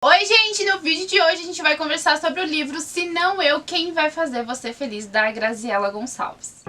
Oi gente, no vídeo de hoje a gente vai conversar sobre o livro Se Não Eu, Quem Vai Fazer Você Feliz, da Graziella Gonçalves.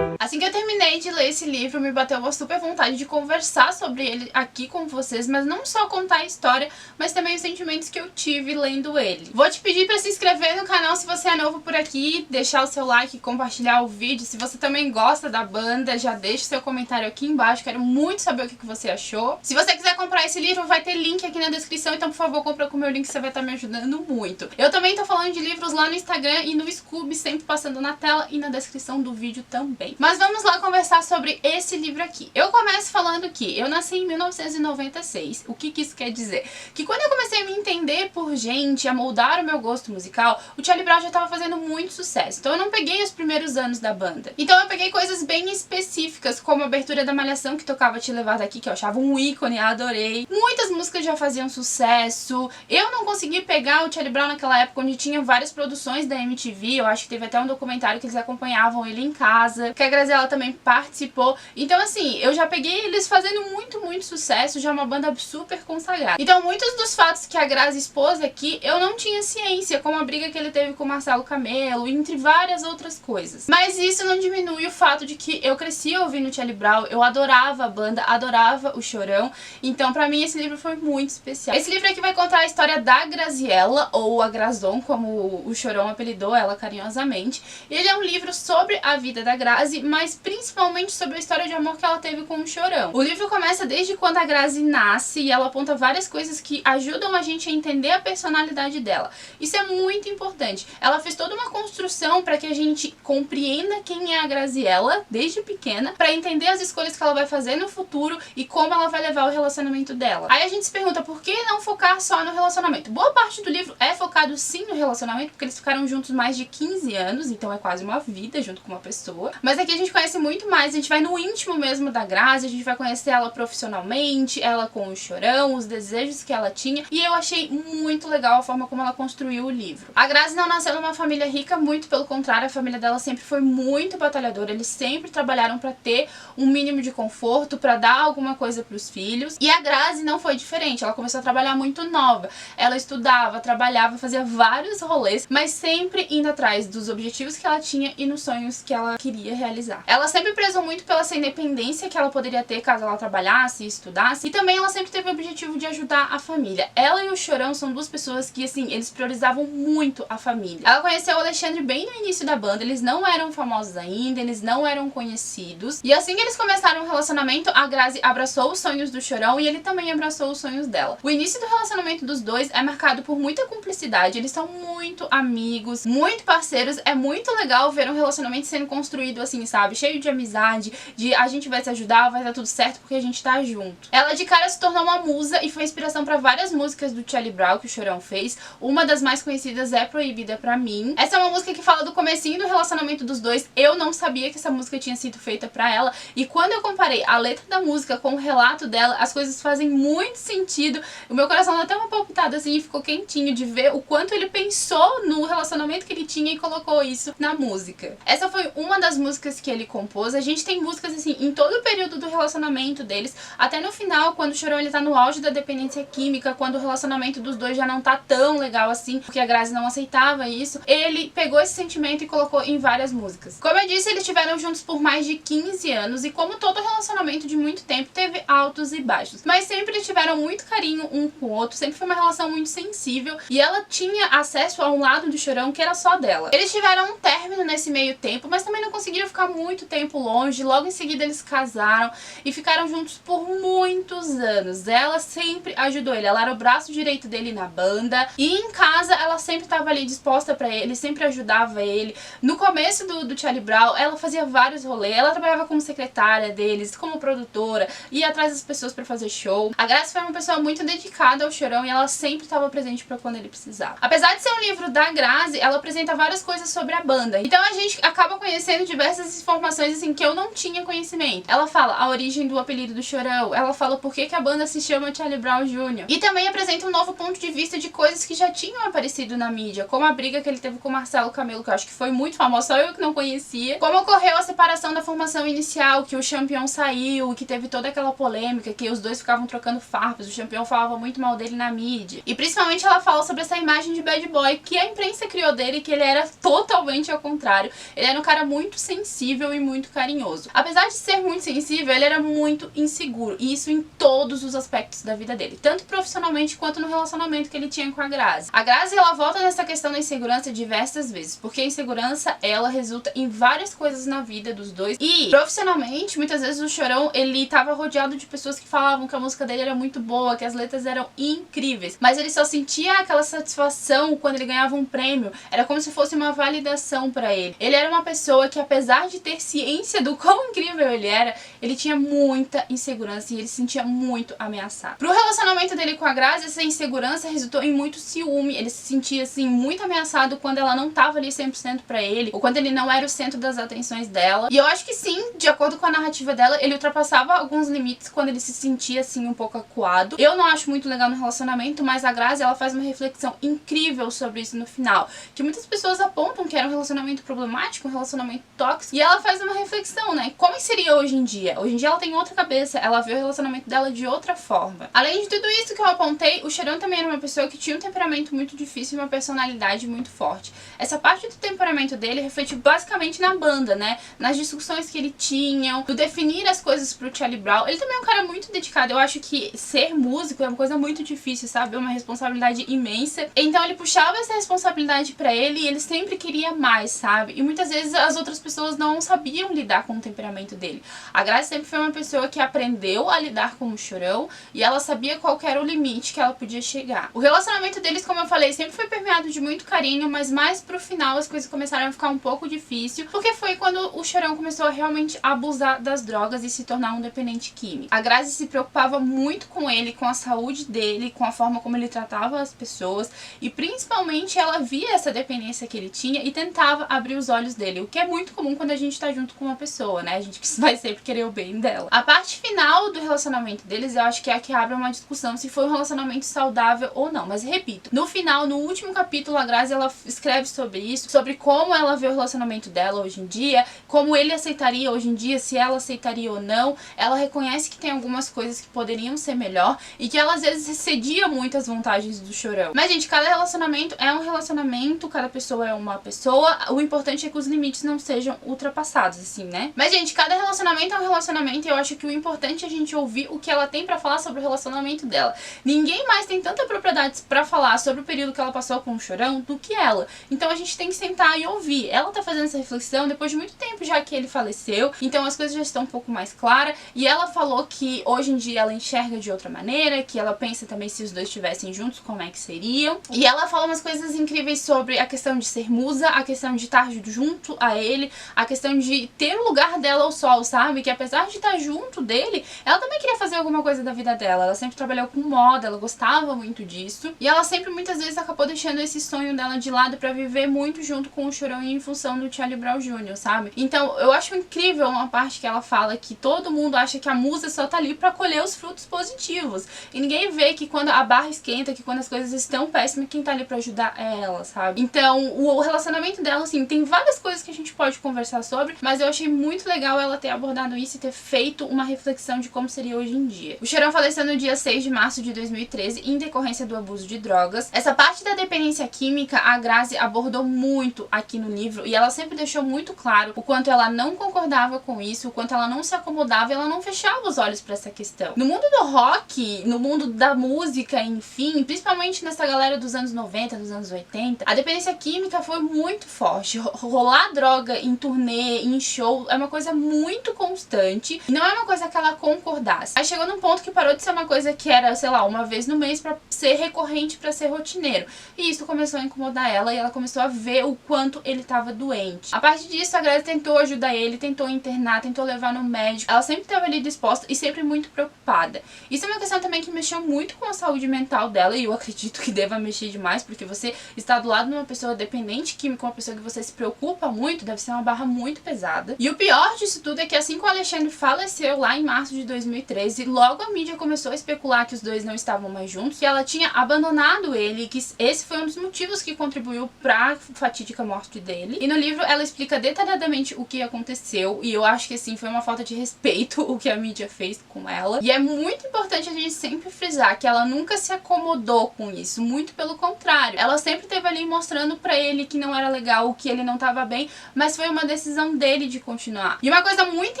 Assim que eu terminei de ler esse livro, me bateu uma super vontade de conversar sobre ele aqui com vocês, mas não só contar a história, mas também os sentimentos que eu tive lendo ele. Vou te pedir para se inscrever no canal se você é novo por aqui, deixar o seu like e compartilhar o vídeo. Se você também gosta da banda, já deixa seu comentário aqui embaixo, quero muito saber o que você achou. Se você quiser comprar esse livro, vai ter link aqui na descrição, então por favor compra com o meu link, você vai estar me ajudando muito. Eu também tô falando de livros lá no Instagram e no Scoob, sempre passando na tela e na descrição do vídeo também. Mas vamos lá conversar sobre esse livro aqui. Eu começo falando que eu nasci em 1996. O que isso quer dizer? Que quando eu comecei a me entender por gente, a moldar o meu gosto musical, o Charlie Brown já estava fazendo muito sucesso. Então eu não peguei os primeiros anos da banda. Então eu peguei coisas bem específicas, como a abertura da Malhação, que tocava Te Levar Daqui, que eu achava um ícone, adorei. Muitas músicas já faziam sucesso. Eu não consegui pegar o Charlie Brown naquela época, onde tinha várias produções da MTV. Eu acho que teve até um documentário que eles acompanhavam ele em casa, que a Graziella também participou. Então assim, eu já peguei eles fazendo muito sucesso, já uma banda super consagrada. Então muitos dos fatos que a Grazi expôs aqui, eu não tinha ciência, como a briga que ele teve com o Marcelo Camelo, entre várias outras coisas. Mas isso não diminui o fato de que eu cresci ouvindo Charlie Brown, eu adorava a banda, adorava o Chorão, então pra mim esse livro foi muito especial. Esse livro aqui vai contar a história da Graziella, ou a Grazon, como o Chorão apelidou ela carinhosamente. Ele é um livro sobre a vida da Grazi, mas principalmente sobre a história de amor que ela teve com o Chorão. O livro começa desde quando a Grazi nasce e ela aponta várias coisas que ajudam a gente a entender a personalidade dela. Isso é muito importante. Ela fez toda uma construção para que a gente compreenda quem é a Graziella desde pequena, para entender as escolhas que ela vai fazer no futuro e como ela vai levar o relacionamento dela. Aí a gente se pergunta, por que não focar só no relacionamento? Boa parte do livro é focado sim no relacionamento, porque eles ficaram juntos mais de 15 anos, então é quase uma vida junto com uma pessoa. Mas aqui a gente conhece muito mais, a gente vai no íntimo mesmo da Grazi, a gente vai conhecer ela profissionalmente, ela com o Chorão, os desejos que ela tinha, e eu achei muito legal a forma como ela construiu o livro. A Grazi não nasceu numa família rica, muito pelo contrário, a família dela sempre foi muito batalhadora, eles sempre trabalharam pra ter um mínimo de conforto, pra dar alguma coisa pros filhos, e a Grazi não foi diferente, ela começou a trabalhar muito nova, ela estudava, trabalhava, fazia vários rolês, mas sempre indo atrás dos objetivos que ela tinha e nos sonhos que ela queria realizar. Ela sempre prezou muito pela essa independência que ela poderia ter caso ela trabalhasse e estudasse, e também ela sempre teve o objetivo de ajudar a família. Ela e o Chorão são duas pessoas que, assim, eles priorizavam muito a família. Ela conheceu o Alexandre bem no início da banda, eles não eram famosos ainda, eles não eram conhecidos, e assim que eles começaram um relacionamento, a Grazi abraçou os sonhos do Chorão e ele também abraçou os sonhos dela. O início do relacionamento dos dois é marcado por muita cumplicidade, eles são muito amigos, muito parceiros, é muito legal ver um relacionamento sendo construído assim, sabe, cheio de amizade, de a gente vai se ajudar, vai dar tudo certo porque a gente tá junto. Ela de cara se tornou uma musa e foi inspiração pra várias músicas do Charlie Brown que o Chorão fez. Uma das mais conhecidas é Proibida Pra Mim. Essa é uma música que fala do comecinho do relacionamento dos dois. Eu não sabia que essa música tinha sido feita pra ela, e quando eu comparei a letra da música com o relato dela, as coisas fazem muito sentido. O meu coração dá até uma palpitada assim e ficou quentinho de ver o quanto ele pensou no relacionamento que ele tinha e colocou isso na música. Essa foi uma das músicas que ele compôs. A gente tem músicas assim em todo o período do relacionamento deles, até no final, quando o Chorão ele tá no auge da dependência química, quando o relacionamento dos dois já não tá tão legal assim, porque a Grazi não aceitava isso, ele pegou esse sentimento e colocou em várias músicas. Como eu disse, eles estiveram juntos por mais de 15 anos e, como todo relacionamento de muito tempo, teve altos e baixos, mas sempre tiveram muito carinho um com o outro, sempre foi uma relação muito sensível, e ela tinha acesso a um lado do Chorão que era só dela. Eles tiveram um término nesse meio tempo, mas também não conseguiram ficar muito tempo longe. Logo em seguida eles casaram e ficaram juntos por muitos anos. Ela sempre ajudou ele, ela era o braço direito dele na banda, e em casa ela sempre estava ali disposta pra ele, sempre ajudava ele. No começo do Charlie Brown, ela fazia vários rolês, ela trabalhava como secretária deles, como produtora, ia atrás das pessoas pra fazer fazer show. A Grazi foi uma pessoa muito dedicada ao Chorão e ela sempre estava presente pra quando ele precisava. Apesar de ser um livro da Grazi, ela apresenta várias coisas sobre a banda. Então a gente acaba conhecendo diversas informações assim que eu não tinha conhecimento. Ela fala a origem do apelido do Chorão, ela fala por que a banda se chama Charlie Brown Jr. E também apresenta um novo ponto de vista de coisas que já tinham aparecido na mídia, como a briga que ele teve com o Marcelo Camelo, que eu acho que foi muito famosa, só eu que não conhecia. Como ocorreu a separação da formação inicial, que o Champion saiu, que teve toda aquela polêmica, que os dois ficavam trocando farpas, o Champion falava muito mal dele na mídia. E principalmente ela fala sobre essa imagem de bad boy que a imprensa criou dele, que ele era totalmente ao contrário. Ele era um cara muito sensível e muito carinhoso. Apesar de ser muito sensível, ele era muito inseguro, e isso em todos os aspectos da vida dele, tanto profissionalmente quanto no relacionamento que ele tinha com a Grazi. A Grazi, ela volta nessa questão da insegurança diversas vezes, porque a insegurança, ela resulta em várias coisas na vida dos dois, e profissionalmente, muitas vezes o Chorão, ele tava rodeado de pessoas que falavam que a música dele era muito boa, que as letras eram incríveis, mas ele só sentia aquela satisfação quando ele ganhava um prêmio, era como se fosse uma validação pra ele. Ele era uma pessoa que, apesar de ter ciência do quão incrível ele era, ele tinha muita insegurança e ele se sentia muito ameaçado. Pro relacionamento dele com a Grazi, essa insegurança resultou em muito ciúme, ele se sentia assim muito ameaçado quando ela não tava ali 100% pra ele, ou quando ele não era o centro das atenções dela. E eu acho que sim, de acordo com a narrativa dela, ele ultrapassava alguns limites quando ele se sentia assim um pouco acuado. Eu não acho muito legal no relacionamento, mas a Grazi, ela faz uma reflexão incrível sobre isso no final, que muitas pessoas apontam que era um relacionamento problemático, um relacionamento tóxico, e ela faz uma reflexão, né? Como seria hoje em dia? Hoje em dia ela tem outra cabeça, ela vê o relacionamento dela de outra forma. Além de tudo isso que eu apontei, o Chorão também era uma pessoa que tinha um temperamento muito difícil e uma personalidade muito forte. Essa parte do temperamento dele refletiu basicamente na banda, né? Nas discussões que ele tinha, do definir as coisas pro Charlie Brown. Ele também é um cara muito dedicado. Eu acho que ser músico é uma coisa muito difícil, sabe? É uma responsabilidade imensa. Então ele puxava essa responsabilidade pra ele e ele sempre queria mais, sabe? E muitas vezes as outras pessoas não sabiam lidar com o temperamento dele. A Grazi sempre foi uma pessoa que aprendeu a lidar com o Chorão e ela sabia qual era o limite que ela podia chegar. O relacionamento deles, como eu falei, sempre foi permeado de muito carinho, mas mais pro final as coisas começaram a ficar um pouco difícil, porque foi quando o Chorão começou a realmente abusar das drogas e se tornar um dependente químico. A Grazi se preocupava muito com ele, com a saúde dele, com a forma como ele tratava as pessoas, e principalmente ela via essa dependência que ele tinha e tentava abrir os olhos dele, o que é muito comum quando a gente tá junto com uma pessoa, né? A gente vai sempre querer o bem dela. A parte final do relacionamento deles, eu acho que é a que abre uma discussão se foi um relacionamento saudável ou não, mas repito, no final, no último capítulo, a Grazi, ela escreve sobre isso, sobre como ela vê o relacionamento dela hoje em dia, como ele aceitaria hoje em dia, se ela aceitaria ou não. Ela reconhece que tem algumas coisas que poderiam ser melhor e que ela às vezes cedia muito às vontades do Chorão. Mas, gente, cada relacionamento é um relacionamento, cada pessoa é uma pessoa, o importante é que os limites não sejam ultrapassados, assim, né? Mas, gente, cada relacionamento é um relacionamento e eu acho que o importante é a gente ouvir o que ela tem pra falar sobre o relacionamento dela. Ninguém mais tem tanta propriedade pra falar sobre o período que ela passou com o Chorão do que ela. Então a gente tem que sentar e ouvir. Ela tá fazendo essa reflexão depois de muito tempo já que ele faleceu, então as coisas já estão um pouco mais claras, e ela falou que hoje em dia ela enxerga de outra maneira, que ela pensa também se os dois estivessem juntos, como é que seriam. E ela fala umas coisas incríveis sobre a questão de ser musa, a questão de estar junto a ele, a questão de ter o lugar dela ao sol, sabe? Que apesar de estar junto dele, ela também queria fazer alguma coisa da vida dela. Ela sempre trabalhou com moda, ela gostava muito disso, e ela sempre muitas vezes acabou deixando esse sonho dela de lado pra viver muito junto com o Chorão em função do Charlie Brown Jr., sabe? Então eu acho incrível uma parte que ela fala que todo mundo acha que a musa só tá ali pra colher os frutos positivos, e ninguém vê que quando a barra esquenta, que quando as coisas estão péssimas, quem tá ali pra ajudar é ela, sabe? Então o relacionamento dela, assim, tem várias coisas que a gente pode conversar sobre, mas eu achei muito legal ela ter abordado isso e ter feito uma reflexão de como seria hoje em dia. O Chorão faleceu no dia 6 de março de 2013 em decorrência do abuso de drogas. Essa parte da dependência química a Grazi abordou muito aqui no livro e ela sempre deixou muito claro o quanto ela não concordava com isso, o quanto ela não se acomodava e ela não fechava os olhos pra essa questão. No mundo do rock, no mundo da música, enfim, principalmente nessa galera dos anos 90, dos anos 80, a dependência química foi muito forte. Rolar droga em turnê, em show, é uma coisa muito constante e não é uma coisa que ela concordasse. Aí chegou num ponto que parou de ser uma coisa que era, sei lá, uma vez no mês pra ser recorrente, pra ser rotineiro. E isso começou a incomodar ela e ela começou a ver o quanto ele estava doente. A partir disso, a Grazi tentou ajudar ele, tentou internar, tentou levar no médico. Ela sempre estava ali disposta e sempre muito preocupada preocupada. Isso é uma questão também que mexeu muito com a saúde mental dela, e eu acredito que deva mexer demais, porque você está do lado de uma pessoa dependente química, uma pessoa que você se preocupa muito, deve ser uma barra muito pesada. E o pior disso tudo é que assim que o Alexandre faleceu lá em março de 2013, logo a mídia começou a especular que os dois não estavam mais juntos, que ela tinha abandonado ele, e que esse foi um dos motivos que contribuiu pra fatídica morte dele. E no livro ela explica detalhadamente o que aconteceu, e eu acho que assim, foi uma falta de respeito o que a mídia fez com ela. E é muito importante a gente sempre frisar que ela nunca se acomodou com isso, muito pelo contrário. Ela sempre esteve ali mostrando pra ele que não era legal, que ele não tava bem, mas foi uma decisão dele de continuar. E uma coisa muito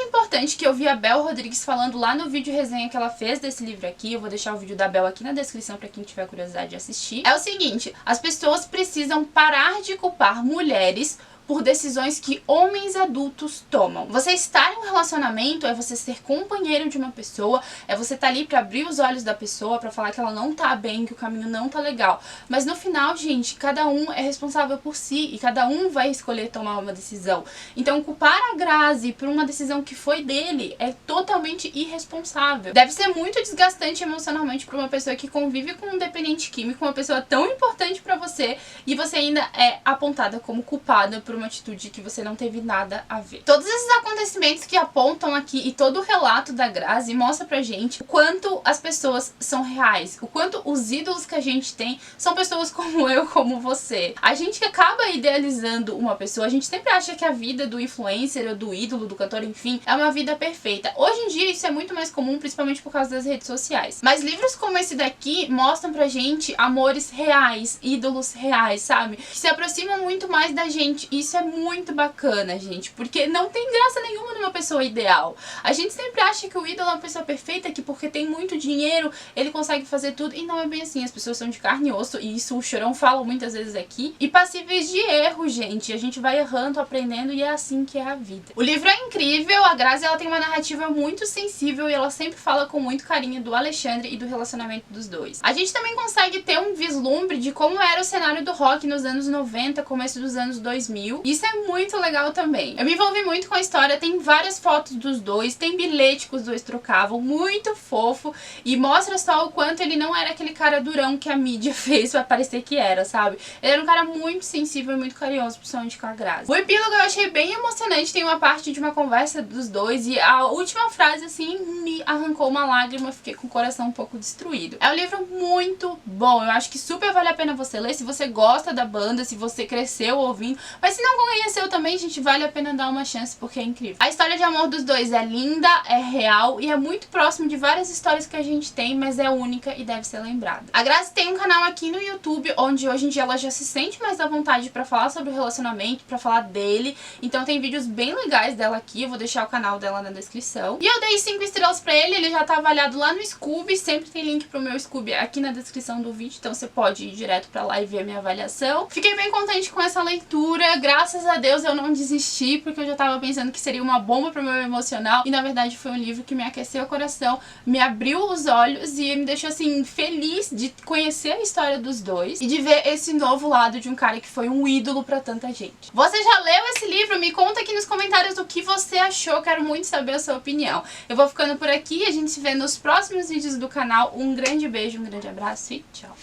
importante que eu vi a Bel Rodrigues falando lá no vídeo resenha que ela fez desse livro aqui, eu vou deixar o vídeo da Bel aqui na descrição pra quem tiver curiosidade de assistir, é o seguinte: as pessoas precisam parar de culpar mulheres por decisões que homens adultos tomam. Você estar em um relacionamento é você ser companheiro de uma pessoa, é você estar ali pra abrir os olhos da pessoa, pra falar que ela não tá bem, que o caminho não tá legal. Mas no final, gente, cada um é responsável por si e cada um vai escolher tomar uma decisão. Então culpar a Grazi por uma decisão que foi dele é totalmente irresponsável. Deve ser muito desgastante emocionalmente pra uma pessoa que convive com um dependente químico, uma pessoa tão importante pra você, e você ainda é apontada como culpada por uma atitude que você não teve nada a ver. Todos esses acontecimentos que apontam aqui e todo o relato da Grazi mostra pra gente o quanto as pessoas são reais, o quanto os ídolos que a gente tem são pessoas como eu, como você. A gente acaba idealizando uma pessoa, a gente sempre acha que a vida do influencer ou do ídolo, do cantor, enfim, é uma vida perfeita. Hoje em dia isso é muito mais comum, principalmente por causa das redes sociais. Mas livros como esse daqui mostram pra gente amores reais, ídolos reais, sabe? Que se aproximam muito mais da gente. Isso é muito bacana, gente, porque não tem graça nenhuma numa pessoa ideal. A gente sempre acha que o ídolo é uma pessoa perfeita, que porque tem muito dinheiro, ele consegue fazer tudo, e não é bem assim. As pessoas são de carne e osso, e isso o Chorão fala muitas vezes aqui, e passíveis de erro, gente. A gente vai errando, aprendendo, e é assim que é a vida. O livro é incrível, a Grazi ela tem uma narrativa muito sensível, e ela sempre fala com muito carinho do Alexandre e do relacionamento dos dois. A gente também consegue ter um vislumbre de como era o cenário do rock nos anos 90, começo dos anos 2000. Isso é muito legal também. Eu me envolvi muito com a história, tem várias fotos dos dois, tem bilhete que os dois trocavam, muito fofo, e mostra só o quanto ele não era aquele cara durão que a mídia fez pra parecer que era, sabe? Ele era um cara muito sensível e muito carinhoso, principalmente com a Grazi. O epílogo eu achei bem emocionante, tem uma parte de uma conversa dos dois, e a última frase, assim, me arrancou uma lágrima, fiquei com o coração um pouco destruído. É um livro muito bom, eu acho que super vale a pena você ler, se você gosta da banda, se você cresceu ouvindo, mas se não conheceu também, gente, vale a pena dar uma chance porque é incrível. A história de amor dos dois é linda, é real e é muito próximo de várias histórias que a gente tem, mas é única e deve ser lembrada. A Grazi tem um canal aqui no YouTube, onde hoje em dia ela já se sente mais à vontade pra falar sobre o relacionamento, pra falar dele, então tem vídeos bem legais dela aqui, eu vou deixar o canal dela na descrição. E eu dei 5 estrelas pra ele já tá avaliado lá no Scoob, sempre tem link pro meu Scoob aqui na descrição do vídeo, então você pode ir direto pra lá e ver a minha avaliação. Fiquei bem contente com essa leitura, graças a Deus eu não desisti, porque eu já tava pensando que seria uma bomba pro meu emocional, e na verdade foi um livro que me aqueceu o coração, me abriu os olhos e me deixou assim feliz de conhecer a história dos dois e de ver esse novo lado de um cara que foi um ídolo pra tanta gente. Você já leu esse livro? Me conta aqui nos comentários o que você achou, quero muito saber a sua opinião. Eu vou ficando por aqui, a gente se vê nos próximos vídeos do canal, um grande beijo, um grande abraço e tchau!